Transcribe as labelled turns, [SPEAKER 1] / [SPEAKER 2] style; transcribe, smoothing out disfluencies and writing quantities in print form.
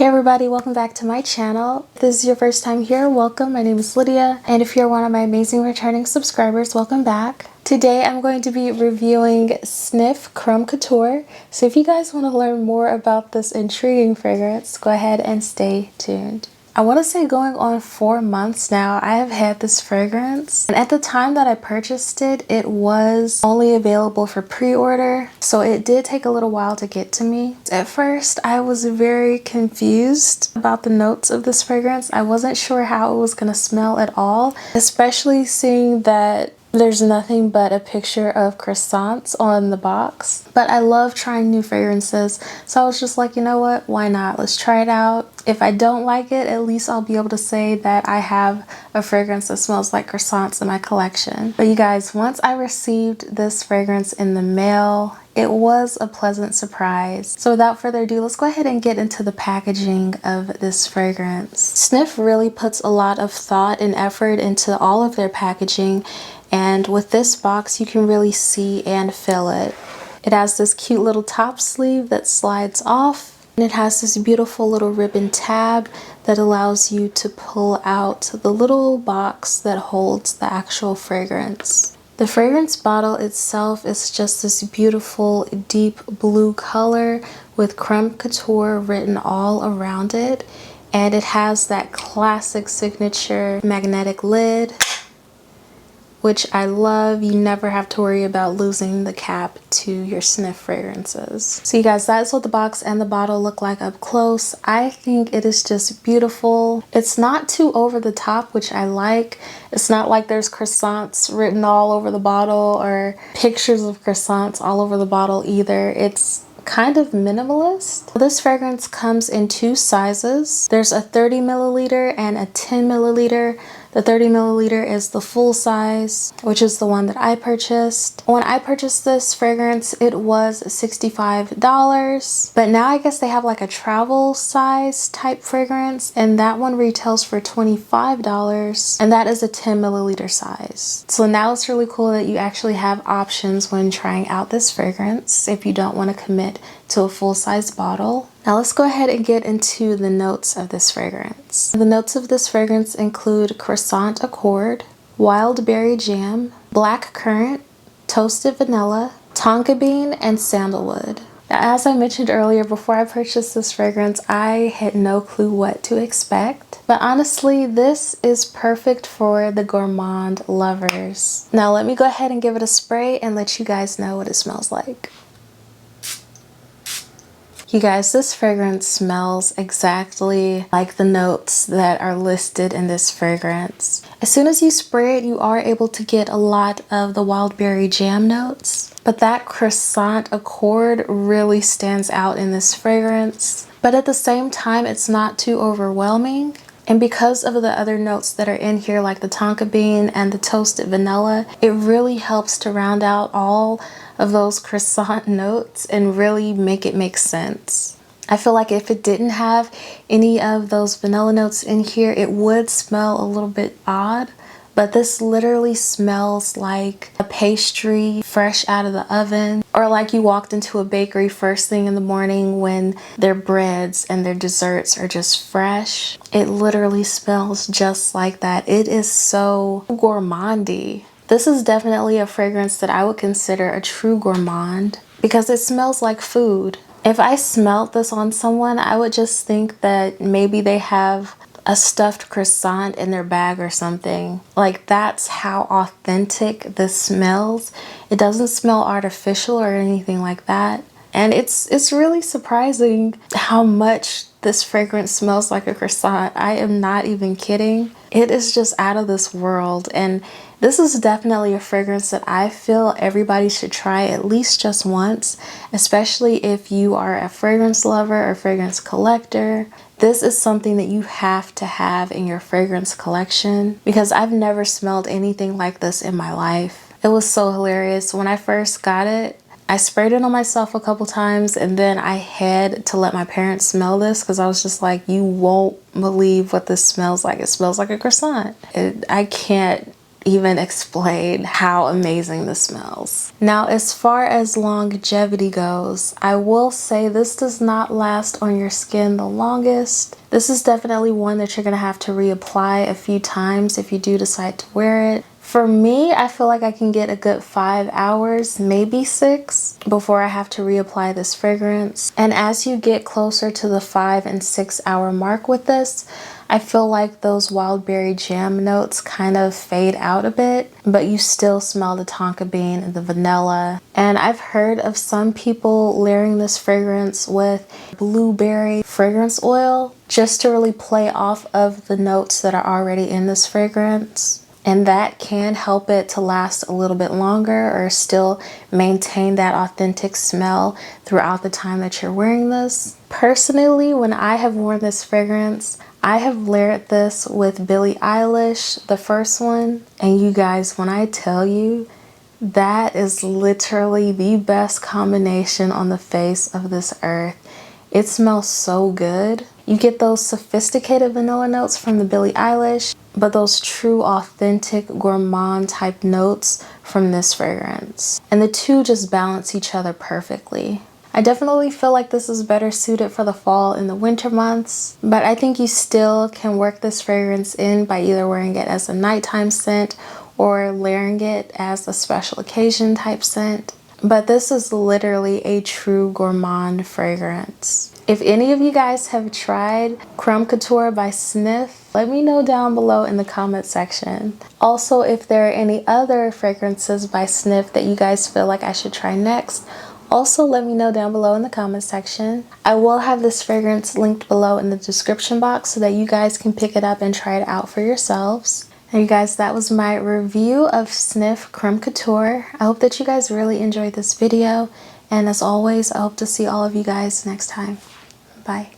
[SPEAKER 1] Hey everybody, welcome back to my channel. If this is your first time here, welcome. My name is Lydia, and if you're one of my amazing returning subscribers, welcome back. Today I'm going to be reviewing Snif Crumb Couture. So if you guys want to learn more about this intriguing fragrance, go ahead and stay tuned. I want to say going on 4 months now, I have had this fragrance. And at the time that I purchased it, it was only available for pre-order. So it did take a little while to get to me. At first, I was very confused about the notes of this fragrance. I wasn't sure how it was going to smell at all, especially seeing that there's nothing but a picture of croissants on the box. But I love trying new fragrances, so I was just like, you know what, why not? Let's try it out. If I don't like it, at least I'll be able to say that I have a fragrance that smells like croissants in my collection. But you guys, once I received this fragrance in the mail, it was a pleasant surprise. So without further ado, let's go ahead and get into the packaging of this fragrance. Snif really puts a lot of thought and effort into all of their packaging. And with this box, you can really see and feel it. It has this cute little top sleeve that slides off. And it has this beautiful little ribbon tab that allows you to pull out the little box that holds the actual fragrance. The fragrance bottle itself is just this beautiful deep blue color with Crumb Couture written all around it. And it has that classic signature magnetic lid, which I love. You never have to worry about losing the cap to your Snif fragrances. So you guys, that is what the box and the bottle look like up close. I think it is just beautiful. It's not too over the top, which I like. It's not like there's croissants written all over the bottle or pictures of croissants all over the bottle either. It's kind of minimalist. This fragrance comes in 2 sizes. There's a 30 milliliter and a 10 milliliter. The 30 milliliter is the full size, which is the one that I purchased. When I purchased this fragrance, it was $65, but now I guess they have like a travel size type fragrance, and that one retails for $25, and that is a 10 milliliter size. So now it's really cool that you actually have options when trying out this fragrance if you don't want to commit to a full-size bottle. Now let's go ahead and get into the notes of this fragrance. The notes of this fragrance include croissant accord, wild berry jam, black currant, toasted vanilla, tonka bean, and sandalwood. Now, as I mentioned earlier, before I purchased this fragrance, I had no clue what to expect. But honestly, this is perfect for the gourmand lovers. Now let me go ahead and give it a spray and let you guys know what it smells like. You guys, this fragrance smells exactly like the notes that are listed in this fragrance. As soon as you spray it, you are able to get a lot of the wild berry jam notes, but that croissant accord really stands out in this fragrance. But at the same time, it's not too overwhelming. And because of the other notes that are in here, like the tonka bean and the toasted vanilla, it really helps to round out all of those croissant notes and really make it make sense. I feel like if it didn't have any of those vanilla notes in here, it would smell a little bit odd. But this literally smells like a pastry fresh out of the oven, or like you walked into a bakery first thing in the morning when their breads and their desserts are just fresh. It literally smells just like that. It is so gourmandy. This is definitely a fragrance that I would consider a true gourmand because it smells like food. If I smelled this on someone, I would just think that maybe they have a stuffed croissant in their bag or something. Like, that's how authentic this smells. It doesn't smell artificial or anything like that. And it's really surprising how much this fragrance smells like a croissant. I am not even kidding. It is just out of this world. And this is definitely a fragrance that I feel everybody should try at least just once, especially if you are a fragrance lover or fragrance collector. This is something that you have to have in your fragrance collection because I've never smelled anything like this in my life. It was so hilarious. When I first got it, I sprayed it on myself a couple times, and then I had to let my parents smell this because I was just like, you won't believe what this smells like. It smells like a croissant. I can't even explain how amazing this smells. Now, as far as longevity goes, I will say this does not last on your skin the longest. This is definitely one that you're gonna have to reapply a few times if you do decide to wear it. For me, I feel like I can get a good 5 hours, maybe 6, before I have to reapply this fragrance. And as you get closer to the 5 and 6 hour mark with this, I feel like those wild berry jam notes kind of fade out a bit, but you still smell the tonka bean and the vanilla. And I've heard of some people layering this fragrance with blueberry fragrance oil just to really play off of the notes that are already in this fragrance. And that can help it to last a little bit longer or still maintain that authentic smell throughout the time that you're wearing this. Personally, when I have worn this fragrance, I have layered this with Billie Eilish, the first one. And you guys, when I tell you, that is literally the best combination on the face of this earth. It smells so good. You get those sophisticated vanilla notes from the Billie Eilish, but those true authentic gourmand type notes from this fragrance. And the two just balance each other perfectly. I definitely feel like this is better suited for the fall and the winter months, but I think you still can work this fragrance in by either wearing it as a nighttime scent or layering it as a special occasion type scent. But this is literally a true gourmand fragrance. If any of you guys have tried Crumb Couture by Snif, let me know down below in the comment section. Also, if there are any other fragrances by Snif that you guys feel like I should try next, also let me know down below in the comment section. I will have this fragrance linked below in the description box so that you guys can pick it up and try it out for yourselves. And you guys, that was my review of Snif Crumb Couture. I hope that you guys really enjoyed this video. And as always, I hope to see all of you guys next time. Bye.